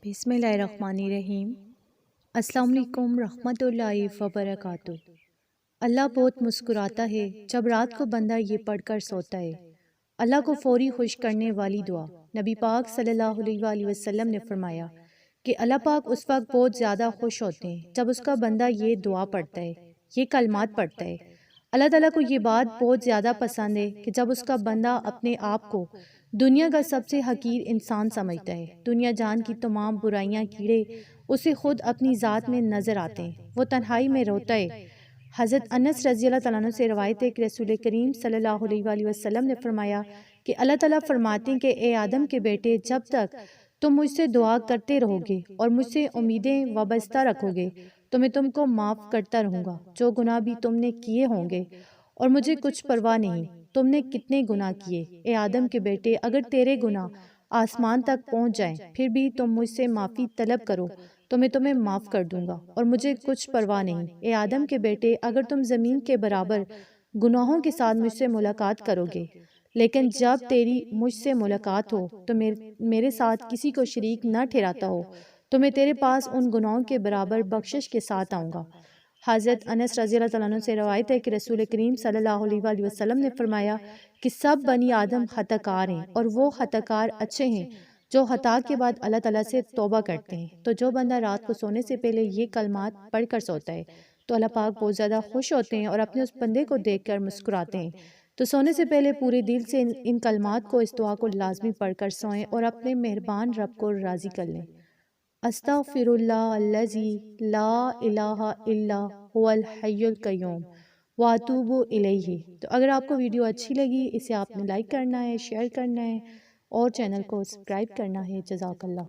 بسم اللہ الرحمن الرحیم۔ السلام علیکم رحمۃ اللہ وبرکاتہ۔ اللہ بہت مسکراتا ہے جب رات کو بندہ یہ پڑھ کر سوتا ہے۔ اللہ کو فوری خوش کرنے والی دعا۔ نبی پاک صلی اللہ علیہ وآلہ وسلم نے فرمایا کہ اللہ پاک اس وقت بہت زیادہ خوش ہوتے ہیں جب اس کا بندہ یہ دعا پڑھتا ہے، یہ کلمات پڑھتا ہے۔ اللہ تعالیٰ کو یہ بات بہت زیادہ پسند ہے کہ جب اس کا بندہ اپنے آپ کو دنیا کا سب سے حقیر انسان سمجھتا ہے، دنیا جان کی تمام برائیاں کیڑے اسے خود اپنی ذات میں نظر آتے ہیں، وہ تنہائی میں روتا ہے۔ حضرت انس رضی اللہ تعالیٰ عنہ سے روایت ہے کہ رسول کریم صلی اللہ علیہ وآلہ وسلم نے فرمایا کہ اللہ تعالیٰ فرماتے ہیں کہ اے آدم کے بیٹے، جب تک تم مجھ سے دعا کرتے رہو گے اور مجھ سے امیدیں وابستہ رکھو گے تو میں تم کو معاف کرتا رہوں گا، جو گناہ بھی تم نے کیے ہوں گے، اور مجھے کچھ پرواہ نہیں تم نے کتنے گناہ کیے۔ اے آدم کے بیٹے، اگر تیرے گناہ آسمان تک پہنچ جائیں پھر بھی تم مجھ سے معافی طلب کرو تو میں تمہیں معاف کر دوں گا، اور مجھے کچھ پرواہ نہیں۔ اے آدم کے بیٹے، اگر تم زمین کے برابر گناہوں کے ساتھ مجھ سے ملاقات کرو گے، لیکن جب تیری مجھ سے ملاقات ہو تو میرے ساتھ کسی کو شریک نہ ٹھہراتا ہو تو میں تیرے پاس ان گناہوں کے برابر بخشش کے ساتھ آؤں گا۔ حضرت انس رضی اللہ تعالیٰ عنہ سے روایت ہے کہ رسول کریم صلی اللہ علیہ وآلہ وسلم نے فرمایا کہ سب بنی آدم خطا کار ہیں، اور وہ خطا کار اچھے ہیں جو خطا کے بعد اللہ تعالیٰ سے توبہ کرتے ہیں۔ تو جو بندہ رات کو سونے سے پہلے یہ کلمات پڑھ کر سوتا ہے تو اللہ پاک بہت زیادہ خوش ہوتے ہیں اور اپنے اس بندے کو دیکھ کر مسکراتے ہیں۔ تو سونے سے پہلے پورے دل سے ان کلمات کو، اس دعا کو لازمی پڑھ کر سوئیں اور اپنے مہربان رب کو راضی کر لیں۔ استغفر اللہ الذی لا الہ الا هو الحی القیوم واتوب الیہ۔ تو اگر آپ کو ویڈیو اچھی لگی، اسے آپ نے لائک کرنا ہے، شیئر کرنا ہے اور چینل کو سبسکرائب کرنا ہے۔ جزاک اللہ۔